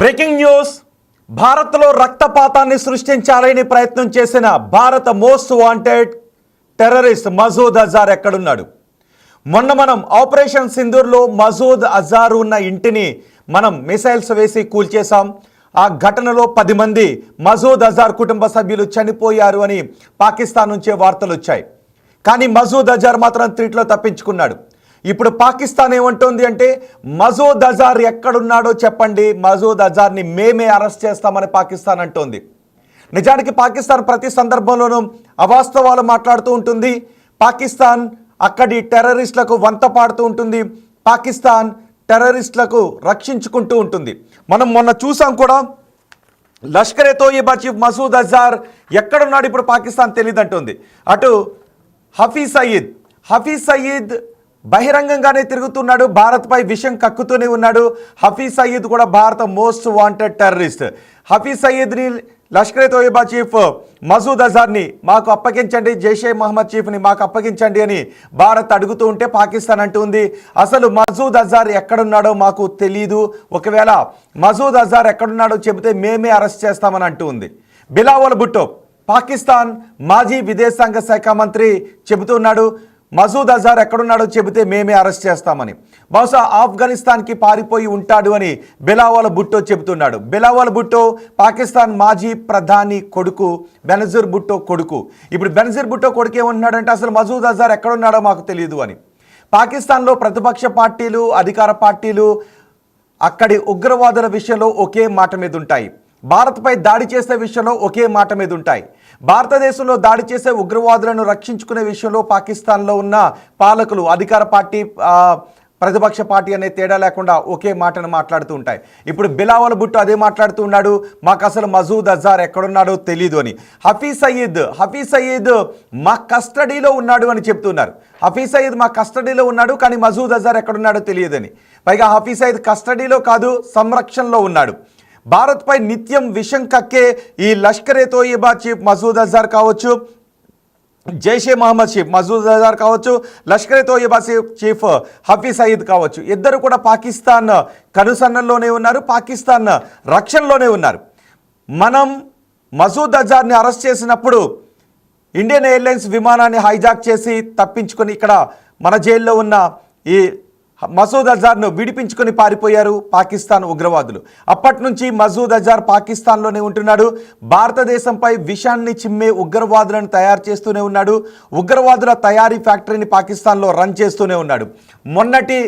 Breaking news. భారత్లో రక్తపాతాన్ని సృష్టించాలని ప్రయత్నం చేసిన భారత most wanted terrorist Masood Azhar ఎక్కడున్నాడు? మొన్న మనం ఆపరేషన్ సింధూర్లో మసూద్ అజార్ ఉన్న ఇంటిని మనం మిసైల్స్ వేసి కూల్చేశాం. ఆ ఘటనలో 10 మంది మసూద్ అజార్ కుటుంబ సభ్యులు చనిపోయారు అని పాకిస్తాన్ నుంచే వార్తలు వచ్చాయి. కానీ మసూద్ అజార్ మాత్రం త్రీట్లో తప్పించుకున్నాడు. ఇప్పుడు పాకిస్తాన్ ఏమంటోంది అంటే, మసూద్ అజార్ ఎక్కడున్నాడో చెప్పండి, మసూద్ అజార్ని మేమే అరెస్ట్ చేస్తామని పాకిస్తాన్ అంటోంది. నిజానికి పాకిస్తాన్ ప్రతి సందర్భంలోనూ అవాస్తవాలు మాట్లాడుతూ ఉంటుంది. పాకిస్తాన్ అక్కడి టెర్రరిస్టులకు వంత పాడుతూ ఉంటుంది. పాకిస్తాన్ టెర్రరిస్టులకు రక్షించుకుంటూ ఉంటుంది. మనం మొన్న చూసాం కూడా, లష్కరే తోయిబా చీఫ్ మసూద్ అజార్ ఎక్కడున్నాడు ఇప్పుడు పాకిస్తాన్ తెలియదంటుంది. అటు హఫీజ్ సయీద్ బహిరంగంగానే తిరుగుతున్నాడు, భారత్పై విషయం కక్కుతూనే ఉన్నాడు. హఫీజ్ సయీద్ కూడా భారత మోస్ట్ వాంటెడ్ టెర్రరిస్ట్. హఫీజ్ సయీద్ని లష్కరే తోయిబా చీఫ్ మసూద్ అజార్ని మాకు అప్పగించండి, జైషే మహమ్మద్ చీఫ్ని మాకు అప్పగించండి అని భారత్ అడుగుతూ ఉంటే పాకిస్తాన్ అంటుంది, అసలు మసూద్ అజార్ ఎక్కడున్నాడో మాకు తెలీదు, ఒకవేళ మసూద్ అజార్ ఎక్కడున్నాడో చెబితే మేమే అరెస్ట్ చేస్తామని అంటూ ఉంది. బిలావల్ భుట్టో పాకిస్తాన్ మాజీ విదేశాంగ శాఖ మంత్రి చెబుతున్నాడు, మసూద్ అజార్ ఎక్కడున్నాడో చెబితే మేమే అరెస్ట్ చేస్తామని. బహుశా ఆఫ్ఘనిస్తాన్కి పారిపోయి ఉంటాడు అని బిలావల్ భుట్టో చెబుతున్నాడు. బిలావల్ భుట్టో పాకిస్తాన్ మాజీ ప్రధాని కొడుకు, బెనజీర్ భుట్టో కొడుకు. ఇప్పుడు బెనజీర్ భుట్టో కొడుకు ఏమంటున్నాడంటే, అసలు మసూద్ అజార్ ఎక్కడున్నాడో మాకు తెలియదు అని. పాకిస్తాన్లో ప్రతిపక్ష పార్టీలు, అధికార పార్టీలు అక్కడి ఉగ్రవాదుల విషయంలో ఒకే మాట మీద ఉంటాయి. భారత్పై దాడి చేసే విషయంలో ఒకే మాట మీద ఉంటాయి. భారతదేశంలో దాడి చేసే ఉగ్రవాదులను రక్షించుకునే విషయంలో పాకిస్తాన్లో ఉన్న పాలకులు, అధికార పార్టీ, ప్రతిపక్ష పార్టీ అనే తేడా లేకుండా ఒకే మాటను మాట్లాడుతూ ఉంటాయి. ఇప్పుడు బిలావల్ భుట్టో అదే మాట్లాడుతూ ఉన్నాడు, మాకు అసలు మసూద్ అజార్ ఎక్కడున్నాడో తెలీదు అని. హఫీజ్ సయీద్ మా కస్టడీలో ఉన్నాడు అని చెప్తున్నారు. హఫీజ్ సయీద్ మా కస్టడీలో ఉన్నాడు, కానీ మసూద్ అజార్ ఎక్కడున్నాడో తెలియదని. పైగా హఫీజ్ సయీద్ కస్టడీలో కాదు, సంరక్షణలో ఉన్నాడు. భారత్పై నిత్యం విషం కక్కే ఈ లష్కరే తోయిబా చీఫ్ మసూద్ అజార్ కావచ్చు, జైషే మహమ్మద్ చీఫ్ మసూద్ అజార్ కావచ్చు, లష్కరే తోయిబా చీఫ్ హఫీజ్ సయీద్ కావచ్చు, ఇద్దరు కూడా పాకిస్తాన్ కనుసన్నల్లోనే ఉన్నారు, పాకిస్తాన్ రక్షణలోనే ఉన్నారు. మనం మసూద్ అజార్ని అరెస్ట్ చేసినప్పుడు ఇండియన్ ఎయిర్లైన్స్ విమానాన్ని హైజాక్ చేసి తప్పించుకొని ఇక్కడ మన జైల్లో ఉన్న ఈ మసూద్ అజార్ను విడిపించుకొని పారిపోయారు పాకిస్తాన్ ఉగ్రవాదులు. అప్పటి నుంచి మసూద్ అజార్ పాకిస్తాన్లోనే ఉంటున్నాడు. భారతదేశంపై విషాన్ని చిమ్మే ఉగ్రవాదులను తయారు చేస్తూనే ఉన్నాడు. ఉగ్రవాదుల తయారీ ఫ్యాక్టరీని పాకిస్తాన్లో రన్ చేస్తూనే ఉన్నాడు. మొన్నటి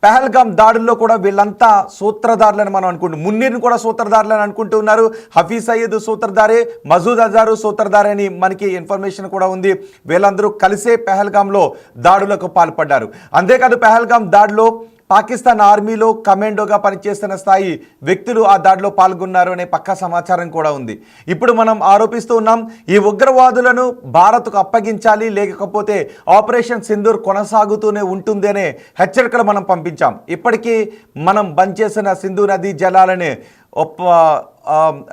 పెహల్గాం దాడుల్లో కూడా వీళ్ళంతా సూత్రధారులని మనం అనుకుంటున్నాం. మున్నీర్ని కూడా సూత్రధారులని అనుకుంటూ ఉన్నారు. హఫీజ్ సయీద్ సూత్రధారే, మసూద్ అజారు సూత్రధారే అని మనకి ఇన్ఫర్మేషన్ కూడా ఉంది. వీళ్ళందరూ కలిసే పెహల్గాంలో దాడులకు పాల్పడ్డారు. అంతేకాదు, పెహల్గాం దాడిలో పాకిస్తాన్ ఆర్మీలో కమాండోగా పనిచేస్తున్న స్థాయి వ్యక్తులు ఆ దాడిలో పాల్గొన్నారు అనే పక్కా సమాచారం కూడా ఉంది. ఇప్పుడు మనం ఆరోపిస్తూ ఉన్నాం, ఈ ఉగ్రవాదులను భారత్కు అప్పగించాలి, లేకపోతే ఆపరేషన్ సింధూర్ కొనసాగుతూనే ఉంటుంది అనే హెచ్చరికలు మనం పంపించాం. ఇప్పటికీ మనం బంద్ చేసిన సింధు నదీ జలాలని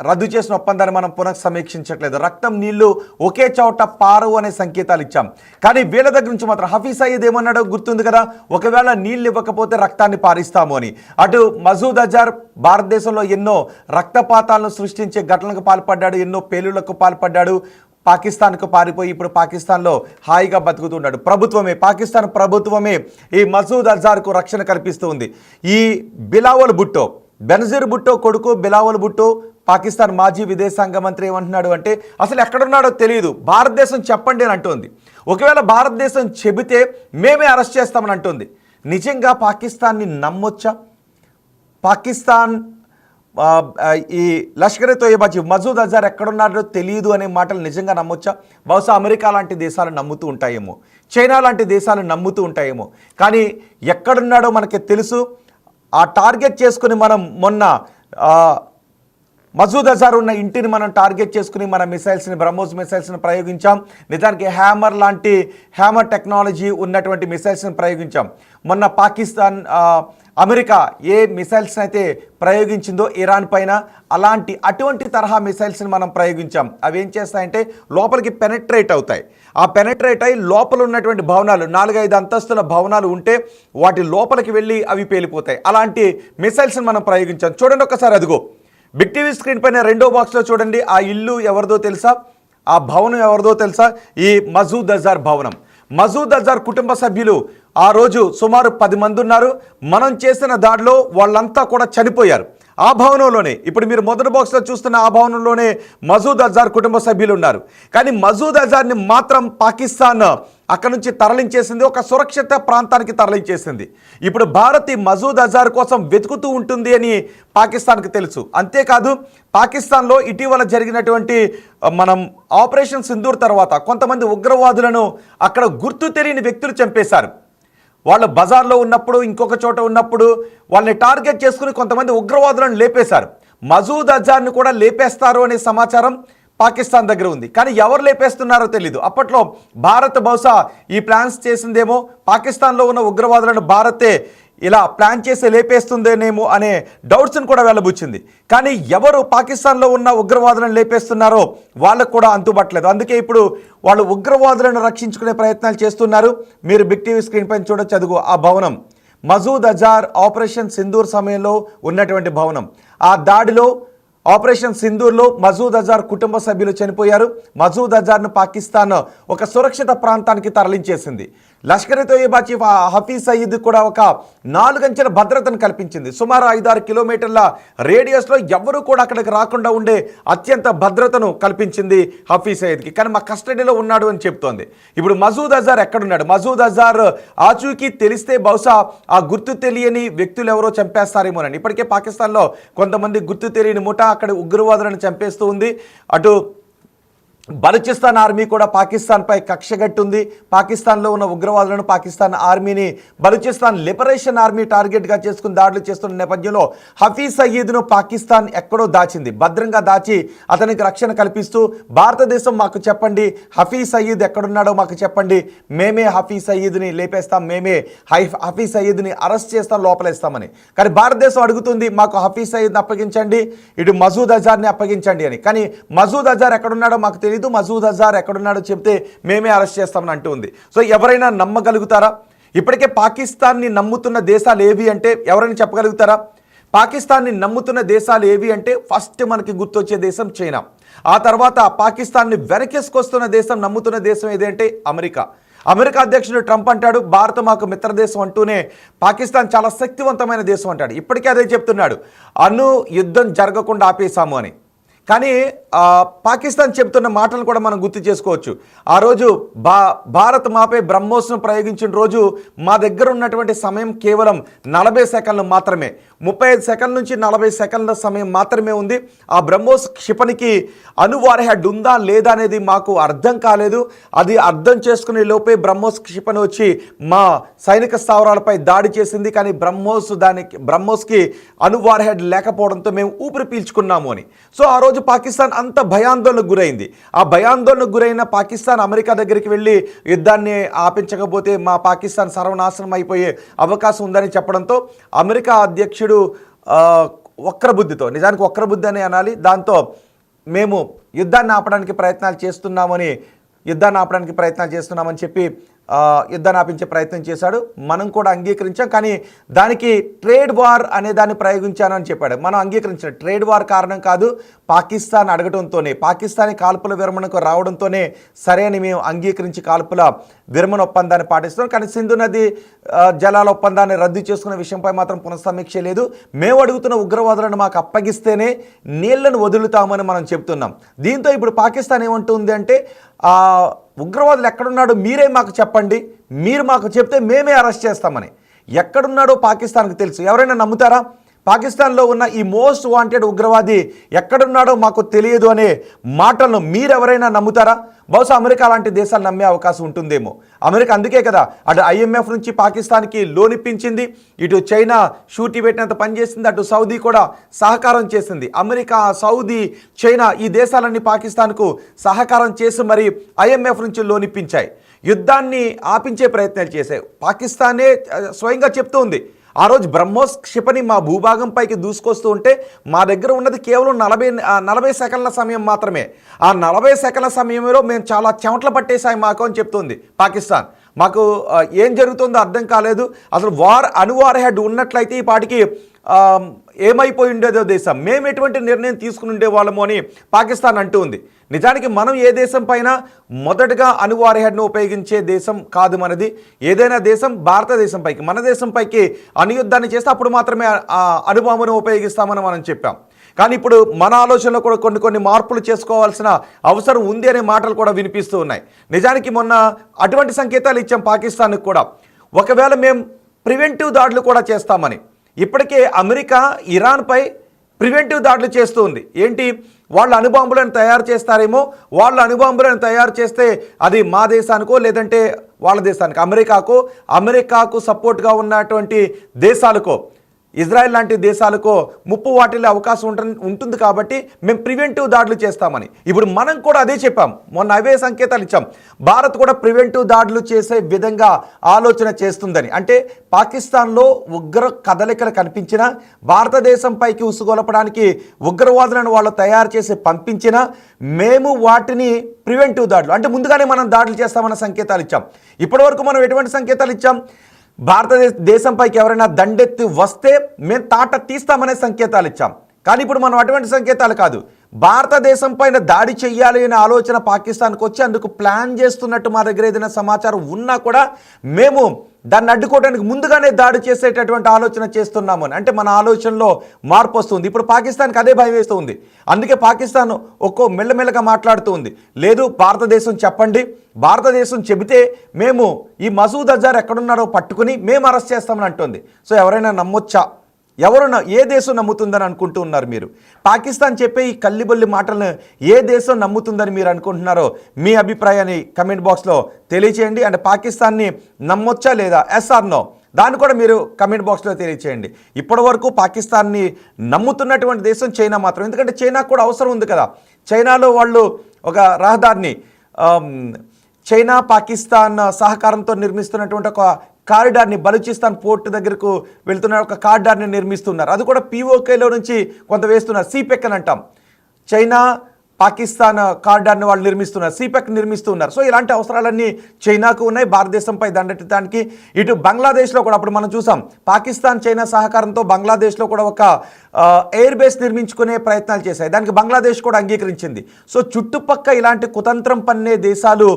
రద్దు చేసిన ఒప్పందాన్ని మనం పునఃసమీక్షించట్లేదు. రక్తం, నీళ్లు ఒకే చోట పారవు అనే సంకేతాలు ఇచ్చాం. కానీ వీళ్ళ దగ్గర నుంచి మాత్రం హఫీజ్ సయీద్ ఏమన్నాడో గుర్తుంది కదా, ఒకవేళ నీళ్ళు ఇవ్వకపోతే రక్తాన్ని పారిస్తాము అని. అటు మసూద్ అజార్ భారతదేశంలో ఎన్నో రక్తపాతాలను సృష్టించే ఘటనలకు పాల్పడ్డాడు, ఎన్నో పేలుళ్లకు పాల్పడ్డాడు. పాకిస్తాన్కు పారిపోయి ఇప్పుడు పాకిస్తాన్లో హాయిగా బతుకుతున్నాడు. పాకిస్తాన్ ప్రభుత్వమే ఈ మసూద్ అజార్కు రక్షణ కల్పిస్తూ ఉంది. ఈ బిలావల్ భుట్టో, బెనజీర్ భుట్టో కొడుకు బిలావల్ భుట్టో పాకిస్తాన్ మాజీ విదేశాంగ మంత్రి ఏమంటున్నాడు అంటే, అసలు ఎక్కడున్నాడో తెలియదు, భారతదేశం చెప్పండి అని అంటుంది. ఒకవేళ భారతదేశం చెబితే మేమే అరెస్ట్ చేస్తామని అంటుంది. నిజంగా పాకిస్తాన్ని నమ్మొచ్చా? పాకిస్తాన్ ఈ లష్కరే తోయిబా చీఫ్ మసూద్ అజార్ ఎక్కడున్నాడో తెలియదు అనే మాటలు నిజంగా నమ్మొచ్చా? బహుశా అమెరికా లాంటి దేశాలు నమ్ముతూ ఉంటాయేమో, చైనా లాంటి దేశాలు నమ్ముతూ ఉంటాయేమో, కానీ ఎక్కడున్నాడో మనకి తెలుసు. ఆ టార్గెట్ చేసుకుని మనం మొన్న మసూద్ అజార్ ఉన్న ఇంటిని మనం టార్గెట్ చేసుకుని మన మిసైల్స్ని, బ్రహ్మోస్ మిసైల్స్ని ప్రయోగించాం. నిజానికి హ్యామర్ టెక్నాలజీ ఉన్నటువంటి మిసైల్స్ని ప్రయోగించాం. మొన్న పాకిస్తాన్ అమెరికా ఏ మిసైల్స్ అయితే ప్రయోగించిందో ఇరాన్ పైన అటువంటి తరహా మిసైల్స్ని మనం ప్రయోగించాం. అవి ఏం చేస్తాయంటే లోపలికి పెనట్రేట్ అవుతాయి. ఆ పెనట్రేట్ అయి లోపల ఉన్నటువంటి భవనాలు 4-5 అంతస్తుల భవనాలు ఉంటే వాటి లోపలికి వెళ్ళి అవి పేలిపోతాయి. అలాంటి మిసైల్స్ని మనం ప్రయోగించాం. చూడండి ఒకసారి, అదిగో బిగ్ టీవీ స్క్రీన్ పైన రెండో బాక్స్లో చూడండి. ఆ ఇల్లు ఎవరిదో తెలుసా? ఆ భవనం ఎవరిదో తెలుసా? ఈ మసూద్ అజార్ భవనం. మసూద్ అజార్ కుటుంబ సభ్యులు ఆ రోజు సుమారు 10 మంది ఉన్నారు. మనం చేసిన దాడిలో వాళ్ళంతా కూడా చనిపోయారు. ఆ భవనంలోనే, ఇప్పుడు మీరు మొదటి బాక్స్లో చూస్తున్న ఆ భవనంలోనే మసూద్ అజార్ కుటుంబ సభ్యులు ఉన్నారు. కానీ మసూద్ అజార్ని మాత్రం పాకిస్తాన్ అక్కడ నుంచి తరలించేసింది, ఒక సురక్షిత ప్రాంతానికి తరలించేసింది. ఇప్పుడు భారత్ ఈ మసూద్ అజార్ కోసం వెతుకుతూ ఉంటుంది అని పాకిస్తాన్కి తెలుసు. అంతేకాదు, పాకిస్తాన్లో ఇటీవల జరిగినటువంటి మనం ఆపరేషన్ సింధూర్ తర్వాత కొంతమంది ఉగ్రవాదులను అక్కడ గుర్తు తెలియని వ్యక్తులు చంపేశారు. వాళ్ళు బజార్లో ఉన్నప్పుడు, ఇంకొక చోట ఉన్నప్పుడు వాళ్ళని టార్గెట్ చేసుకుని కొంతమంది ఉగ్రవాదులను లేపేశారు. మసూద్ అజార్ని కూడా లేపేస్తారు అనే సమాచారం పాకిస్తాన్ దగ్గర ఉంది. కానీ ఎవరు లేపేస్తున్నారో తెలీదు. అప్పట్లో భారత్ బహుశా ఈ ప్లాన్స్ చేసిందేమో, పాకిస్తాన్లో ఉన్న ఉగ్రవాదులను భారతే ఇలా ప్లాన్ చేసి లేపేస్తుందేనేమో అనే డౌట్స్ని కూడా వెళ్ళబుచ్చింది. కానీ ఎవరు పాకిస్తాన్లో ఉన్న ఉగ్రవాదులను లేపేస్తున్నారో వాళ్ళకు కూడా అంతుబట్టలేదు. అందుకే ఇప్పుడు వాళ్ళు ఉగ్రవాదులను రక్షించుకునే ప్రయత్నాలు చేస్తున్నారు. మీరు బిగ్ టీవీ స్క్రీన్ పైన చూడొచ్చు, అదుగు ఆ భవనం మసూద్ అజార్ ఆపరేషన్ సింధూర్ సమయంలో ఉన్నటువంటి భవనం. ఆ దాడిలో ఆపరేషన్ సింధూర్లో మసూద్ అజార్ కుటుంబ సభ్యులు చనిపోయారు. మసూద్ అజార్ను పాకిస్తాన్ ఒక సురక్షిత ప్రాంతానికి తరలించేసింది. లష్కర్ తోయిబా చీఫ్ హఫీజ్ సయీద్ కూడా ఒక 4 అంచెల భద్రతను కల్పించింది. సుమారు 5-6 కిలోమీటర్ల రేడియస్లో ఎవరు కూడా అక్కడికి రాకుండా ఉండే అత్యంత భద్రతను కల్పించింది హఫీజ్ సయీద్కి. కానీ మా కస్టడీలో ఉన్నాడు అని చెప్తోంది. ఇప్పుడు మసూద్ అజార్ ఎక్కడున్నాడు? మసూద్ అజార్ ఆచూకీ తెలిస్తే బహుశా ఆ గుర్తు తెలియని వ్యక్తులు ఎవరో చంపేస్తారేమోనని. ఇప్పటికే పాకిస్తాన్లో కొంతమంది గుర్తు తెలియని ముఠా అక్కడ ఉగ్రవాదులను చంపేస్తూ ఉంది. అటు బలూచిస్తాన్ ఆర్మీ కూడా పాకిస్తాన్పై కక్షగట్టుంది. పాకిస్తాన్లో ఉన్న ఉగ్రవాదులను, పాకిస్తాన్ ఆర్మీని బలూచిస్తాన్ లిబరేషన్ ఆర్మీ టార్గెట్గా చేసుకుని దాడులు చేస్తున్న నేపథ్యంలో హఫీజ్ సయీద్ను పాకిస్తాన్ ఎక్కడో దాచింది. భద్రంగా దాచి అతనికి రక్షణ కల్పిస్తూ భారతదేశం మాకు చెప్పండి, హఫీజ్ సయీద్ ఎక్కడున్నాడో మాకు చెప్పండి, మేమే హఫీజ్ సయీద్ని లేపేస్తాం, మేమే హఫీజ్ సయీద్ని అరెస్ట్ చేస్తాం, లోపలేస్తామని. కానీ భారతదేశం అడుగుతుంది మాకు హఫీజ్ సయీద్ని అప్పగించండి, ఇటు మసూద్ అజార్ని అప్పగించండి అని. కానీ మసూద్ అజార్ ఎక్కడున్నాడో మాకు తెలియదు, మసూద్ అజార్ ఎక్కడున్నాడో చెప్తే మేమే అరెస్ట్ చేస్తామని అంటూ ఉంది. సో ఎవరైనా నమ్మగలుగుతారా? ఇప్పటికే పాకిస్తాన్ని నమ్ముతున్న దేశాలు ఏవి అంటే ఎవరైనా చెప్పగలుగుతారా? పాకిస్తాన్ని నమ్ముతున్న దేశాలు ఏవి అంటే ఫస్ట్ మనకి గుర్తొచ్చే దేశం చైనా. ఆ తర్వాత పాకిస్తాన్ని వెనకేసుకొస్తున్న దేశం, నమ్ముతున్న దేశం ఏది అంటే అమెరికా. అమెరికా అధ్యక్షుడు ట్రంప్ అంటాడు భారత్ మాకు మిత్రదేశం అంటూనే పాకిస్తాన్ చాలా శక్తివంతమైన దేశం అంటాడు. ఇప్పటికే అదే చెప్తున్నాడు, యుద్ధం జరగకుండా ఆపేశాము అని. కానీ పాకిస్తాన్ చెప్తున్న మాటలు కూడా మనం గుర్తు చేసుకోవచ్చు. ఆ రోజు భారత్ మాపై బ్రహ్మోస్ను ప్రయోగించిన రోజు మా దగ్గర ఉన్నటువంటి సమయం కేవలం 40 సెకండ్లు మాత్రమే. 35 సెకండ్ల నుంచి 40 సెకండ్ల సమయం మాత్రమే ఉంది. ఆ బ్రహ్మోస్ క్షిపణికి అణువార్ హెడ్ ఉందా లేదా అనేది మాకు అర్థం కాలేదు. అది అర్థం చేసుకునే లోపే బ్రహ్మోస్ క్షిపణి వచ్చి మా సైనిక స్థావరాలపై దాడి చేసింది. కానీ బ్రహ్మోస్కి అణువార్ హెడ్ లేకపోవడంతో మేము ఊపిరి పీల్చుకున్నాము అని. సో ఆ రోజు పాకిస్తాన్ అంత భయాందోళనకు గురైంది. ఆ భయాందోళనకు గురైన పాకిస్తాన్ అమెరికా దగ్గరికి వెళ్ళి యుద్ధాన్ని ఆపించకపోతే మా పాకిస్తాన్ సర్వనాశనం అయిపోయే అవకాశం ఉందని చెప్పడంతో అమెరికా అధ్యక్షుడు వక్రబుద్ధితో, నిజానికి వక్రబుద్ధి అని అనాలి, దాంతో మేము యుద్ధాన్ని ఆపడానికి ప్రయత్నాలు చేస్తున్నామని చెప్పి యుద్ధాన్ని ఆపించే ప్రయత్నం చేశాడు. మనం కూడా అంగీకరించాం. కానీ దానికి ట్రేడ్ వార్ అనే దాన్ని ప్రయోగించాను అని చెప్పాడు. మనం అంగీకరించాం. ట్రేడ్ వార్ కారణం కాదు, పాకిస్తాన్ అడగడంతోనే, పాకిస్తానీ కాల్పుల విరమణకు రావడంతోనే సరే అని మేము అంగీకరించి కాల్పుల విరమణ ఒప్పందాన్ని పాటిస్తున్నాం. కానీ సింధు నది జలాల ఒప్పందాన్ని రద్దు చేసుకున్న విషయంపై మాత్రం పునఃసమీక్ష లేదు. మేము అడుగుతున్న ఉగ్రవాదులను మాకు అప్పగిస్తేనే నీళ్లను వదులుతామని మనం చెప్తున్నాం. దీంతో ఇప్పుడు పాకిస్తాన్ ఏమంటుంది అంటే ఉగ్రవాదులు ఎక్కడున్నాడో మీరే మాకు చెప్పండి, మీరు మాకు చెప్తే మేమే అరెస్ట్ చేస్తామని. ఎక్కడున్నాడో పాకిస్తాన్కి తెలుసు. ఎవరైనా నమ్ముతారా? పాకిస్తాన్లో ఉన్న ఈ మోస్ట్ వాంటెడ్ ఉగ్రవాది ఎక్కడున్నాడో మాకు తెలియదు అనే మాటలను మీరెవరైనా నమ్ముతారా? బహుశా అమెరికా లాంటి దేశాలు నమ్మే అవకాశం ఉంటుందేమో. అమెరికా అందుకే కదా అటు IMF నుంచి పాకిస్తాన్కి లోన్ ఇప్పించింది, ఇటు చైనా షూటీ పెట్టినంత పనిచేసింది, అటు సౌదీ కూడా సహకారం చేసింది. అమెరికా, సౌదీ, చైనా ఈ దేశాలన్నీ పాకిస్తాన్కు సహకారం చేసి మరి IMF నుంచి లోన్ ఇప్పించాయి. యుద్ధాన్ని ఆపించే ప్రయత్నాలు చేశాయి. పాకిస్తానే స్వయంగా చెప్తూ ఉంది ఆ రోజు బ్రహ్మోస్ క్షిపణి మా భూభాగం పైకి దూసుకొస్తూ ఉంటే మా దగ్గర ఉన్నది కేవలం 40 సెకండ్ల సమయం మాత్రమే. ఆ 40 సెకండ్ల సమయంలో మేము చాలా చెమటలు పట్టేసాయి మాకు అని చెప్తుంది పాకిస్తాన్. మాకు ఏం జరుగుతుందో అర్థం కాలేదు. అసలు అణువార్ హెడ్ ఉన్నట్లయితే ఈ పాటికి ఏమైపోయి ఉండేదో దేశం, మేము ఎటువంటి నిర్ణయం తీసుకుని ఉండేవాళ్ళము అని పాకిస్తాన్ అంటూ ఉంది. నిజానికి మనం ఏ దేశం పైన మొదటగా అణువార్ హెడ్ను ఉపయోగించే దేశం కాదు మనది. ఏదైనా దేశం భారతదేశం పైకి, మన దేశం పైకి అణుయుద్ధాన్ని చేస్తే అప్పుడు మాత్రమే అణుబాంబును ఉపయోగిస్తామని మనం చెప్పాం. కానీ ఇప్పుడు మన ఆలోచనలో కూడా కొన్ని మార్పులు చేసుకోవాల్సిన అవసరం ఉంది అనే మాటలు కూడా వినిపిస్తూ ఉన్నాయి. నిజానికి మొన్న అటువంటి సంకేతాలు ఇచ్చాం పాకిస్తాన్కి కూడా, ఒకవేళ మేము ప్రివెంటివ్ దాడులు కూడా చేస్తామని. ఇప్పటికే అమెరికా ఇరాన్పై ప్రివెంటివ్ దాడులు చేస్తూ ఉంది. ఏంటి, వాళ్ళ అణుబాంబులను తయారు చేస్తారేమో, వాళ్ళ అణుబాంబులను తయారు చేస్తే అది మా దేశానికో లేదంటే వాళ్ళ దేశానికి, అమెరికాకు సపోర్ట్గా ఉన్నటువంటి దేశాలకో, ఇజ్రాయెల్ లాంటి దేశాలకో ముప్పు వాటిల్లే అవకాశం ఉంటుంది కాబట్టి మేము ప్రివెంటివ్ దాడులు చేస్తామని. ఇప్పుడు మనం కూడా అదే చెప్పాం, మొన్న అవే సంకేతాలు ఇచ్చాం. భారత్ కూడా ప్రివెంటివ్ దాడులు చేసే విధంగా ఆలోచన చేస్తుందని. అంటే పాకిస్తాన్లో ఉగ్ర కదలికలు కనిపించినా, భారతదేశం పైకి ఉసుగొలపడానికి ఉగ్రవాదులను వాళ్ళు తయారు చేసి పంపించినా మేము వాటిని ప్రివెంటివ్ దాడులు అంటే ముందుగానే మనం దాడులు చేస్తామన్న సంకేతాలు ఇచ్చాం. ఇప్పటివరకు మనం ఎటువంటి సంకేతాలు ఇచ్చాం? భారతదేశంపైకి ఎవరైనా దండెత్తి వస్తే మేము తాట తీస్తామనే సంకేతాలు ఇచ్చాం. కానీ ఇప్పుడు మనం అటువంటి సంకేతాలు కాదు, భారతదేశం పైన దాడి చెయ్యాలి అనే ఆలోచన పాకిస్తాన్కి వచ్చి అందుకు ప్లాన్ చేస్తున్నట్టు మా దగ్గర ఏదైనా సమాచారం ఉన్నా కూడా మేము దాన్ని అడ్డుకోవడానికి ముందుగానే దాడి చేసేటటువంటి ఆలోచన చేస్తున్నాము అని. అంటే మన ఆలోచనలో మార్పు వస్తుంది. ఇప్పుడు పాకిస్తాన్కి అదే భయం వేస్తూ ఉంది. అందుకే పాకిస్తాన్ మెల్లమెల్లగా మాట్లాడుతూ ఉంది, లేదు భారతదేశం చెప్పండి, భారతదేశం చెబితే మేము ఈ మసూద్ అజార్ ఎక్కడున్నారో పట్టుకుని మేము అరెస్ట్ చేస్తామని అంటుంది. సో ఎవరైనా నమ్మొచ్చా? ఏ దేశం నమ్ముతుందని అనుకుంటూ ఉన్నారు మీరు? పాకిస్తాన్ చెప్పే ఈ కల్లిబొల్లి మాటలను ఏ దేశం నమ్ముతుందని మీరు అనుకుంటున్నారో మీ అభిప్రాయాన్ని కమెంట్ బాక్స్లో తెలియచేయండి. అంటే పాకిస్తాన్ని నమ్మొచ్చా లేదా, ఎస్ ఆర్ నో, దాన్ని కూడా మీరు కమెంట్ బాక్స్లో తెలియచేయండి. ఇప్పటి వరకు పాకిస్తాన్ని నమ్ముతున్నటువంటి దేశం చైనా మాత్రం. ఎందుకంటే చైనాకు కూడా అవసరం ఉంది కదా. చైనాలో వాళ్ళు ఒక రహదారిని చైనా పాకిస్తాన్ సహకారంతో నిర్మిస్తున్నటువంటి ఒక కారిడార్ని, బలూచిస్తాన్ పోర్ట్ దగ్గరకు వెళ్తున్న ఒక కారిడార్ని నిర్మిస్తున్నారు. అది కూడా POKలో నుంచి కొంత వేస్తున్నారు. CPEC అని అంటాం. చైనా పాకిస్తాన్ కారిడార్ని వాళ్ళు నిర్మిస్తున్నారు, CPEC నిర్మిస్తున్నారు. సో ఇలాంటి అవసరాలన్నీ చైనాకు ఉన్నాయి. భారతదేశంపై దండెత్తడానికి ఇటు బంగ్లాదేశ్లో కూడా అప్పుడు మనం చూసాం, పాకిస్తాన్ చైనా సహకారంతో బంగ్లాదేశ్లో కూడా ఒక ఎయిర్ బేస్ నిర్మించుకునే ప్రయత్నాలు చేశాయి. దానికి బంగ్లాదేశ్ కూడా అంగీకరించింది. సో చుట్టుపక్క ఇలాంటి కుతంత్రం పన్నే దేశాలు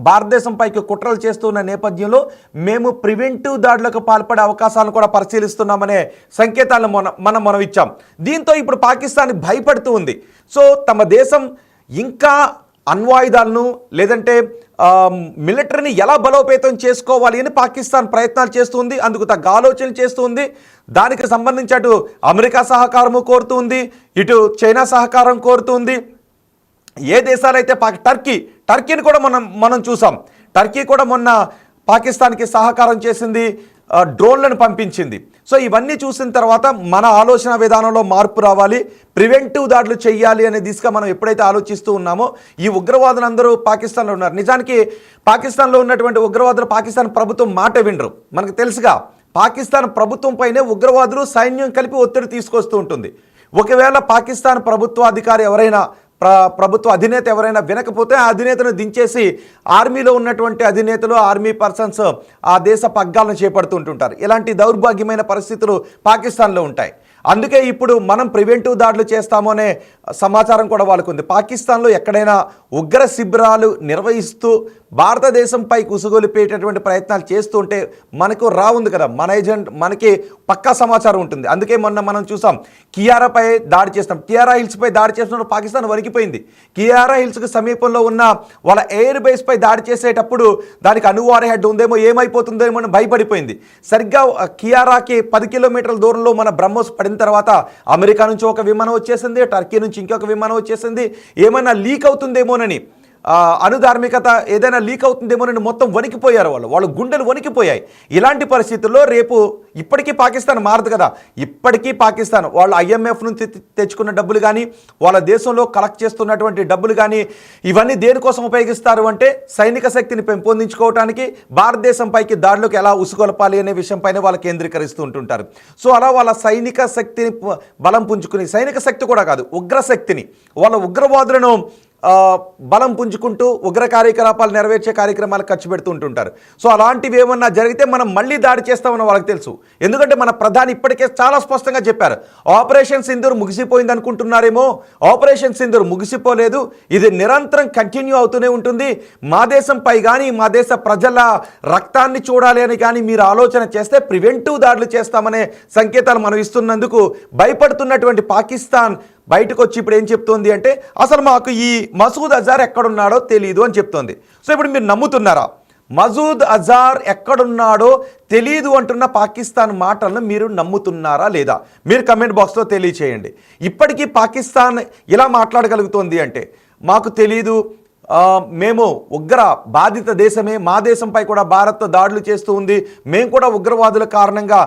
భారతదేశం పైకి కుట్రలు చేస్తున్న నేపథ్యంలో మేము ప్రివెంటివ్ దాడులకు పాల్పడే అవకాశాలను కూడా పరిశీలిస్తున్నామనే సంకేతాలను మనం ఇచ్చాం. దీంతో ఇప్పుడు పాకిస్తాన్ భయపడుతూ ఉంది. సో తమ దేశం ఇంకా అణ్వాయుధాలను లేదంటే మిలిటరీని ఎలా బలోపేతం చేసుకోవాలి అని పాకిస్తాన్ ప్రయత్నాలు చేస్తుంది. అందుకు తగ్గ ఆలోచన చేస్తుంది. దానికి సంబంధించి అటు అమెరికా సహకారము కోరుతుంది, ఇటు చైనా సహకారం కోరుతుంది. ఏ దేశాలైతే టర్కీని కూడా మనం చూసాం. టర్కీ కూడా మొన్న పాకిస్తాన్కి సహకారం చేసింది, డ్రోన్లను పంపించింది. సో ఇవన్నీ చూసిన తర్వాత మన ఆలోచన విధానంలో మార్పు రావాలి, ప్రివెంటివ్ దాడులు చేయాలి అనే దిశగా మనం ఎప్పుడైతే ఆలోచిస్తూ ఉన్నామో, ఈ ఉగ్రవాదులందరూ పాకిస్తాన్లో ఉన్నారు. నిజానికి పాకిస్తాన్లో ఉన్నటువంటి ఉగ్రవాదులు పాకిస్తాన్ ప్రభుత్వం మాట వినరు. మనకు తెలుసుగా, పాకిస్తాన్ ప్రభుత్వం పైనే ఉగ్రవాదులు సైన్యం కలిపి ఒత్తిడి తీసుకొస్తూ ఉంటుంది. ఒకవేళ పాకిస్తాన్ ప్రభుత్వాధికారి ఎవరైనా, ప్రభుత్వ అధినేత ఎవరైనా వినకపోతే ఆ అధినేతను దించేసి ఆర్మీలో ఉన్నటువంటి అధినేతలు, ఆర్మీ పర్సన్స్ ఆ దేశ పగ్గాలను చేపడుతుంటుంటారు. ఇలాంటి దౌర్భాగ్యమైన పరిస్థితులు పాకిస్తాన్లో ఉంటాయి. అందుకే ఇప్పుడు మనం ప్రివెంటివ్ దాడులు చేస్తాము అనే సమాచారం కూడా వాళ్ళకు ఉంది. పాకిస్తాన్లో ఎక్కడైనా ఉగ్ర శిబిరాలు నిర్వహిస్తూ భారతదేశంపై కుసుగొలిపేటటువంటి ప్రయత్నాలు చేస్తూ ఉంటే మనకు ఉంది కదా, మన ఏజెంట్ మనకి పక్కా సమాచారం ఉంటుంది. అందుకే మొన్న మనం చూసాం, కియారాపై దాడి చేస్తాం, కియారా హిల్స్పై దాడి చేస్తున్నప్పుడు పాకిస్తాన్ వణికిపోయింది. కియారా హిల్స్కి సమీపంలో ఉన్న వాళ్ళ ఎయిర్ బేస్పై దాడి చేసేటప్పుడు దానికి అణువార్ హెడ్ ఉందేమో, ఏమైపోతుందేమో అని భయపడిపోయింది. సరిగ్గా కియారాకి 10 కిలోమీటర్ల దూరంలో మన బ్రహ్మోస్ పడిన తర్వాత అమెరికా నుంచి ఒక విమానం వచ్చేసింది, టర్కీ నుంచి ఇంకొక విమానం వచ్చేసింది. ఏమైనా లీక్ అవుతుందేమోనని అనుధార్మికత ఏదైనా లీక్ అవుతుందేమోనని మొత్తం వణికిపోయారు. వాళ్ళు గుండెలు వణికిపోయాయి. ఇలాంటి పరిస్థితుల్లో రేపు ఇప్పటికీ పాకిస్తాన్ మారదు కదా, ఇప్పటికీ పాకిస్తాన్ వాళ్ళు IMF నుంచి తెచ్చుకున్న డబ్బులు కానీ వాళ్ళ దేశంలో కలెక్ట్ చేస్తున్నటువంటి డబ్బులు కానీ ఇవన్నీ దేనికోసం ఉపయోగిస్తారు అంటే సైనిక శక్తిని పెంపొందించుకోవడానికి, భారతదేశం పైకి దాడిలోకి ఎలా ఉసుగొలపాలి అనే విషయంపైనే వాళ్ళు కేంద్రీకరిస్తూ ఉంటుంటారు. సో అలా వాళ్ళ సైనిక శక్తిని బలం పుంజుకుని, సైనిక శక్తి కూడా కాదు ఉగ్రశక్తిని, వాళ్ళ ఉగ్రవాదులను బలం పుంజుకుంటూ ఉగ్ర కార్యకలాపాలు నెరవేర్చే కార్యక్రమాలు ఖర్చు పెడుతూ ఉంటుంటారు. సో అలాంటివి ఏమన్నా జరిగితే మనం మళ్ళీ దాడి చేస్తామని వాళ్ళకి తెలుసు. ఎందుకంటే మన ప్రధాని ఇప్పటికే చాలా స్పష్టంగా చెప్పారు, ఆపరేషన్ సింధూర్ ముగిసిపోయింది అనుకుంటున్నారేమో, ఆపరేషన్ సింధూర్ ముగిసిపోలేదు, ఇది నిరంతరం కంటిన్యూ అవుతూనే ఉంటుంది. మా దేశంపై కానీ మా దేశ ప్రజల రక్తాన్ని చూడాలి అని కానీ మీరు ఆలోచన చేస్తే ప్రివెంటివ్ దాడులు చేస్తామనే సంకేతాలు మనం ఇస్తున్నందుకు భయపడుతున్నటువంటి పాకిస్తాన్ బయటకు వచ్చి ఇప్పుడు ఏం చెప్తోంది అంటే అసలు మాకు ఈ మసూద్ అజార్ ఎక్కడున్నాడో తెలియదు అని చెప్తోంది. సో ఇప్పుడు మీరు నమ్ముతున్నారా? మసూద్ అజార్ ఎక్కడున్నాడో తెలియదు అంటున్న పాకిస్తాన్ మాటలను మీరు నమ్ముతున్నారా లేదా? మీరు కమెంట్ బాక్స్లో తెలియచేయండి. ఇప్పటికీ పాకిస్తాన్ ఇలా మాట్లాడగలుగుతోంది అంటే మాకు తెలీదు, మేము ఉగ్ర బాధిత దేశమే, మా దేశంపై కూడా భారత్ దాడులు చేస్తూ ఉంది, మేము కూడా ఉగ్రవాదుల కారణంగా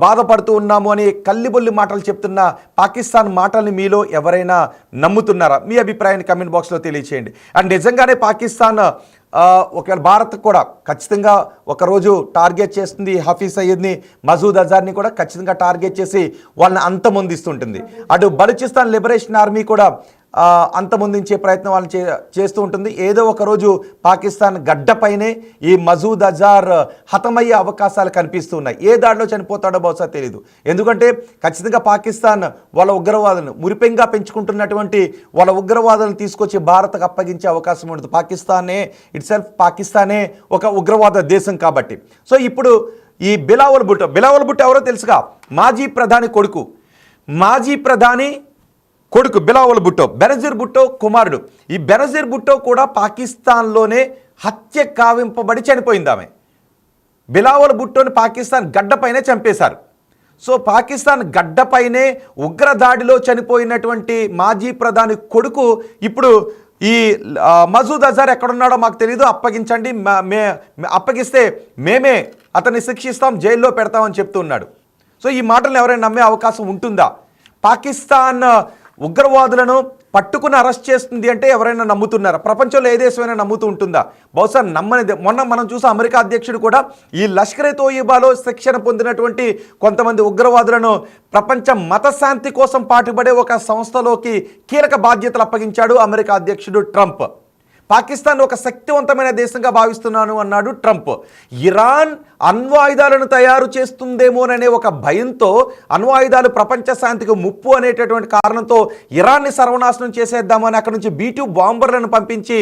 బాధపడుతూ ఉన్నాము అని కల్లిబొల్లి మాటలు చెప్తున్న పాకిస్తాన్ మాటల్ని మీలో ఎవరైనా నమ్ముతున్నారా? మీ అభిప్రాయాన్ని కమెంట్ బాక్స్లో తెలియచేయండి. అండ్ నిజంగానే పాకిస్తాన్ ఒకవేళ భారత్ కూడా ఖచ్చితంగా ఒకరోజు టార్గెట్ చేస్తుంది హఫీజ్ సయీద్ని, మసూద్ అజార్ని కూడా ఖచ్చితంగా టార్గెట్ చేసి వాళ్ళని అంతమొందిస్తుంటుంది. అటు బలూచిస్తాన్ లిబరేషన్ ఆర్మీ కూడా అంతమొందించే ప్రయత్నం వాళ్ళు చేస్తూ ఉంటుంది. ఏదో ఒకరోజు పాకిస్తాన్ గడ్డపైనే ఈ మసూద్ అజార్ హతమయ్యే అవకాశాలు కనిపిస్తూ ఉన్నాయి. ఏ దాడిలో చనిపోతాడో బహుశా తెలియదు. ఎందుకంటే ఖచ్చితంగా పాకిస్తాన్ వాళ్ళ ఉగ్రవాదులను మురిపెంగా పెంచుకుంటున్నటువంటి వాళ్ళ ఉగ్రవాదులను తీసుకొచ్చి భారత్కు అప్పగించే అవకాశం ఉండదు. పాకిస్తానే ఒక ఉగ్రవాద దేశం కాబట్టి. సో ఇప్పుడు ఈ బిలావల్ భుట్టో ఎవరో తెలుసుగా, మాజీ ప్రధాని కొడుకు బిలావల్ భుట్టో, బెనజీర్ భుట్టో కుమారుడు. ఈ బెనజీర్ భుట్టో కూడా పాకిస్తాన్లోనే హత్య కావింపబడి చనిపోయింది ఆమె. బిలావల్ భుట్టోని పాకిస్తాన్ గడ్డపైనే చంపేశారు. సో పాకిస్తాన్ గడ్డపైనే ఉగ్రదాడిలో చనిపోయినటువంటి మాజీ ప్రధాని కొడుకు ఇప్పుడు ఈ మసూద్ అజార్ ఎక్కడున్నాడో మాకు తెలియదు, అప్పగించండి, అప్పగిస్తే మేమే అతన్ని శిక్షిస్తాం, జైల్లో పెడతామని చెప్తున్నాడు. సో ఈ మాటలను ఎవరైనా నమ్మే అవకాశం ఉంటుందా? పాకిస్తాన్ ఉగ్రవాదులను పట్టుకుని అరెస్ట్ చేస్తుంది అంటే ఎవరైనా నమ్ముతున్నారా? ప్రపంచంలో ఏ దేశమైనా నమ్ముతూ ఉంటుందా? బహుశా నమ్మనిదే. మొన్న మనం చూసాం అమెరికా అధ్యక్షుడు కూడా ఈ లష్కరే తోయిబాలో శిక్షణ పొందినటువంటి కొంతమంది ఉగ్రవాదులను ప్రపంచ మతశాంతి కోసం పాటుపడే ఒక సంస్థలోకి కీలక బాధ్యతలు అప్పగించాడు అమెరికా అధ్యక్షుడు ట్రంప్. పాకిస్తాన్ ఒక శక్తివంతమైన దేశంగా భావిస్తున్నాను అన్నాడు ట్రంప్. ఇరాన్ అణ్వాయుధాలను తయారు చేస్తుందేమోననే ఒక భయంతో, అణ్వాయుధాలు ప్రపంచ శాంతికి ముప్పు అనేటటువంటి కారణంతో ఇరాన్ని సర్వనాశనం చేసేద్దామని అక్కడ నుంచి B-2 బాంబర్లను పంపించి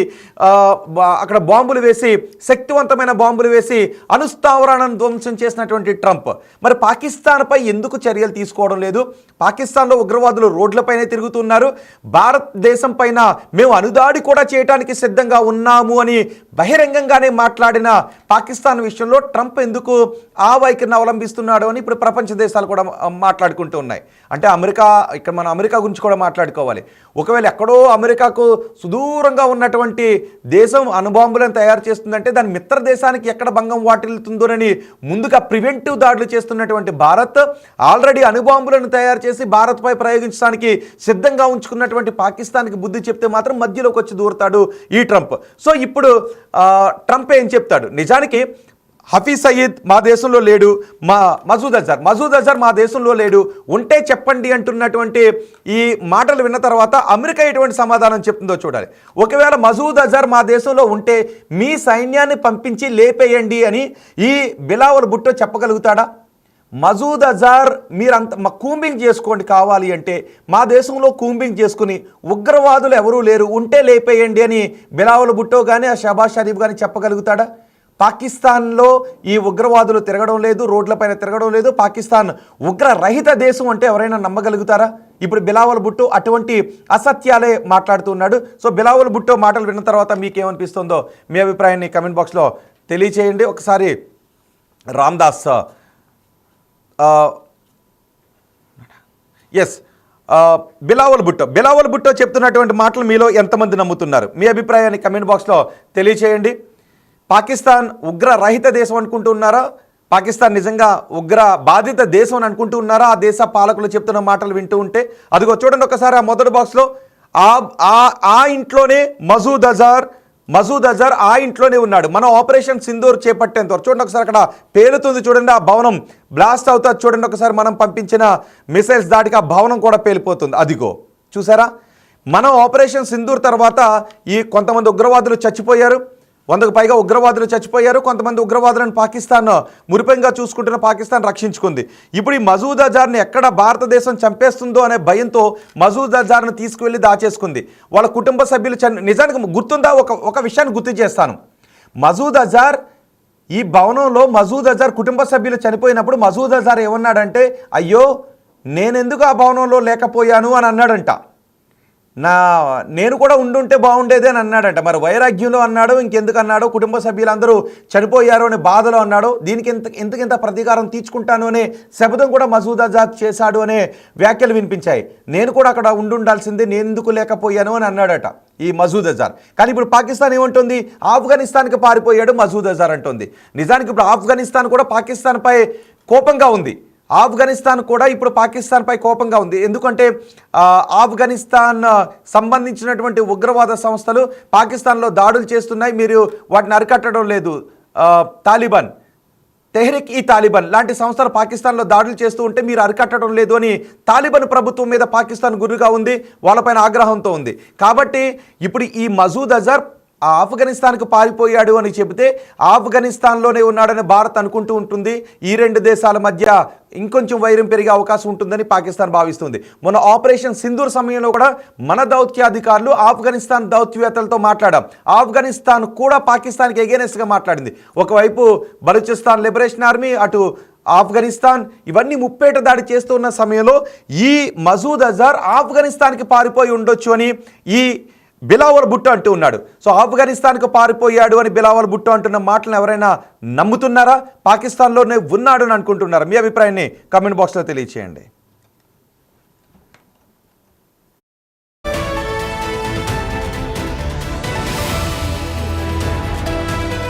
అక్కడ బాంబులు వేసి, శక్తివంతమైన బాంబులు వేసి అణుస్థావరాలను ధ్వంసం చేసినటువంటి ట్రంప్ మరి పాకిస్తాన్పై ఎందుకు చర్యలు తీసుకోవడం లేదు? పాకిస్తాన్లో ఉగ్రవాదులు రోడ్లపైనే తిరుగుతున్నారు. భారతదేశం పైన మేము అనుదాడి కూడా చేయడానికి సిద్ధంగా ఉన్నాము అని బహిరంగంగానే మాట్లాడిన పాకిస్తాన్ విషయంలో ట్రంప్ ఎందుకు ఆ వైఖరిని అవలంబిస్తున్నాడు అని ఇప్పుడు ప్రపంచ దేశాలు కూడా మాట్లాడుకుంటూ ఉన్నాయి. అంటే ఇక్కడ మనం అమెరికా గురించి కూడా మాట్లాడుకోవాలి. ఒకవేళ ఎక్కడో అమెరికాకు సుదూరంగా ఉన్నటువంటి దేశం అణుబాంబులను తయారు చేస్తుందంటే దాని మిత్ర దేశానికి ఎక్కడ భంగం వాటిల్లుతుందోనని ముందుగా ప్రివెంటివ్ దాడులు చేస్తున్నటువంటి భారత్ ఆల్రెడీ అణుబాంబులను తయారు చేసి భారత్పై ప్రయోగించడానికి సిద్ధంగా ఉంచుకున్నటువంటి పాకిస్తాన్కి బుద్ధి చెప్తే మాత్రం మధ్యలోకి వచ్చి దూరుతాడు ఈ ట్రంప్. సో ఇప్పుడు ట్రంప్ ఏం చెప్తాడు? నిజానికి హఫీజ్ సయీద్ మా దేశంలో లేడు, మసూద్ అజార్ మా దేశంలో లేడు, ఉంటే చెప్పండి అంటున్నటువంటి ఈ మాటలు విన్న తర్వాత అమెరికా ఎటువంటి సమాధానం చెప్తుందో చూడాలి. ఒకవేళ మసూద్ అజార్ మా దేశంలో ఉంటే మీ సైన్యాన్ని పంపించి లేపేయండి అని ఈ బిలావల్ భుట్టో చెప్పగలుగుతాడా? మసూద్ అజార్ మీరంత కూంబింగ్ చేసుకోండి కావాలి అంటే, మా దేశంలో కూంబింగ్ చేసుకుని ఉగ్రవాదులు ఎవరూ లేరు, ఉంటే లేపేయండి అని బిలావల్ భుట్టో కానీ ఆ షహబాజ్ షరీఫ్ కానీ చెప్పగలుగుతాడా? పాకిస్తాన్లో ఈ ఉగ్రవాదులు తిరగడం లేదు, రోడ్లపైన తిరగడం లేదు, పాకిస్తాన్ ఉగ్రరహిత దేశం అంటే ఎవరైనా నమ్మగలుగుతారా? ఇప్పుడు బిలావల్ భుట్టో అటువంటి అసత్యాలే మాట్లాడుతున్నాడు. సో బిలావల్ భుట్టో మాటలు విన్న తర్వాత మీకేమనిపిస్తుందో మీ అభిప్రాయాన్ని కమెంట్ బాక్స్లో తెలియచేయండి. ఒకసారి రామ్దాస్ బిలావల్ భుట్టో చెప్తున్నటువంటి మాటలు మీలో ఎంతమంది నమ్ముతున్నారు? మీ అభిప్రాయాన్ని కమెంట్ బాక్స్లో తెలియచేయండి. పాకిస్తాన్ ఉగ్రరహిత దేశం అనుకుంటున్నారా? పాకిస్తాన్ నిజంగా ఉగ్ర బాధిత దేశం అని అనుకుంటూ ఉన్నారా? ఆ దేశ పాలకులు చెప్తున్న మాటలు వింటూ ఉంటే అదిగో చూడండి ఒకసారి ఆ మొదటి బాక్స్లో ఆ ఇంట్లోనే మసూద్ అజార్ ఆ ఇంట్లోనే ఉన్నాడు. మనం ఆపరేషన్ సింధూర్ చేపట్టేంత వరకు చూడండి ఒకసారి అక్కడ పేలుతుంది చూడండి, ఆ భవనం బ్లాస్ట్ అవుతుంది చూడండి ఒకసారి. మనం పంపించిన మిసైల్స్ దాటికి ఆ భవనం కూడా పేలిపోతుంది. అదిగో చూసారా, మనం ఆపరేషన్ సింధూర్ తర్వాత ఈ కొంతమంది ఉగ్రవాదులు చచ్చిపోయారు, 100కు పైగా ఉగ్రవాదులు చచ్చిపోయారు. కొంతమంది ఉగ్రవాదులను పాకిస్తాన్ మురిపెంగా చూసుకుంటున్న పాకిస్తాన్ రక్షించుకుంది. ఇప్పుడు ఈ మసూద్ అజార్ని ఎక్కడ భారతదేశం చంపేస్తుందో అనే భయంతో మసూద్ అజార్ను తీసుకువెళ్ళి దాచేసుకుంది. వాళ్ళ కుటుంబ సభ్యులు నిజానికి గుర్తుందా? ఒక విషయాన్ని గుర్తు చేస్తాను. మసూద్ అజార్ ఈ భవనంలో మసూద్ అజార్ కుటుంబ సభ్యులు చనిపోయినప్పుడు మసూద్ అజార్ ఏమన్నాడంటే, అయ్యో నేనెందుకు ఆ భవనంలో లేకపోయాను అని అన్నాడంట. నేను కూడా ఉండుంటే బాగుండేది అని అన్నాడంట. మరి వైరాగ్యంలో అన్నాడో ఇంకెందుకు అన్నాడో, కుటుంబ సభ్యులందరూ చనిపోయారు అనే బాధలో అన్నాడో, దీనికి ఎందుకింత ప్రతీకారం తీర్చుకుంటాను అనే శపథం కూడా మసూద్ అజార్ చేశాడు అనే వ్యాఖ్యలు వినిపించాయి. నేను కూడా అక్కడ ఉండాల్సిందే, నేను ఎందుకు లేకపోయాను అని అన్నాడట ఈ మసూద్ అజార్. కానీ ఇప్పుడు పాకిస్తాన్ ఏమంటుంది? ఆఫ్ఘనిస్తాన్కి పారిపోయాడు మసూద్ అజార్ అంటుంది. నిజానికి ఇప్పుడు ఆఫ్ఘనిస్తాన్ కూడా పాకిస్తాన్పై కోపంగా ఉంది. ఆఫ్ఘనిస్తాన్ కూడా ఇప్పుడు పాకిస్తాన్పై కోపంగా ఉంది. ఎందుకంటే ఆఫ్ఘనిస్తాన్ సంబంధించినటువంటి ఉగ్రవాద సంస్థలు పాకిస్తాన్లో దాడులు చేస్తున్నాయి, మీరు వాటిని అరికట్టడం లేదు. తాలిబాన్, తెహ్రిక్ ఈ తాలిబాన్ లాంటి సంస్థలు పాకిస్తాన్లో దాడులు చేస్తూ ఉంటే మీరు అరికట్టడం లేదు అని తాలిబాన్ ప్రభుత్వం మీద పాకిస్తాన్ గురుగా ఉంది, వాళ్ళపైన ఆగ్రహంతో ఉంది. కాబట్టి ఇప్పుడు ఈ మసూద్ అజార్ ఆఫ్ఘనిస్తాన్కు పారిపోయాడు అని చెబితే ఆఫ్ఘనిస్తాన్లోనే ఉన్నాడని భారత్ అనుకుంటూ ఉంటుంది. ఈ రెండు దేశాల మధ్య ఇంకొంచెం వైరం పెరిగే అవకాశం ఉంటుందని పాకిస్తాన్ భావిస్తుంది. మొన్న ఆపరేషన్ సింధూర్ సమయంలో కూడా మన దౌత్యాధికారులు ఆఫ్ఘనిస్తాన్ దౌత్యవేత్తలతో మాట్లాడాం. ఆఫ్ఘనిస్తాన్ కూడా పాకిస్తాన్కి ఎగెనెస్ట్గా మాట్లాడింది. ఒకవైపు బలూచిస్తాన్ లిబరేషన్ ఆర్మీ, అటు ఆఫ్ఘనిస్తాన్, ఇవన్నీ ముప్పేట దాడి చేస్తున్న సమయంలో ఈ మసూద్ అజార్ ఆఫ్ఘనిస్తాన్కి పారిపోయి ఉండొచ్చు అని ఈ బిలావల్ భుట్టో అంటూ ఉన్నాడు. సో ఆఫ్ఘనిస్తాన్కు పారిపోయాడు అని బిలావల్ భుట్టో అంటున్న మాటలను ఎవరైనా నమ్ముతున్నారా? పాకిస్తాన్లోనే ఉన్నాడు అని అనుకుంటున్నారా? మీ అభిప్రాయాన్ని కామెంట్ బాక్స్లో తెలియచేయండి.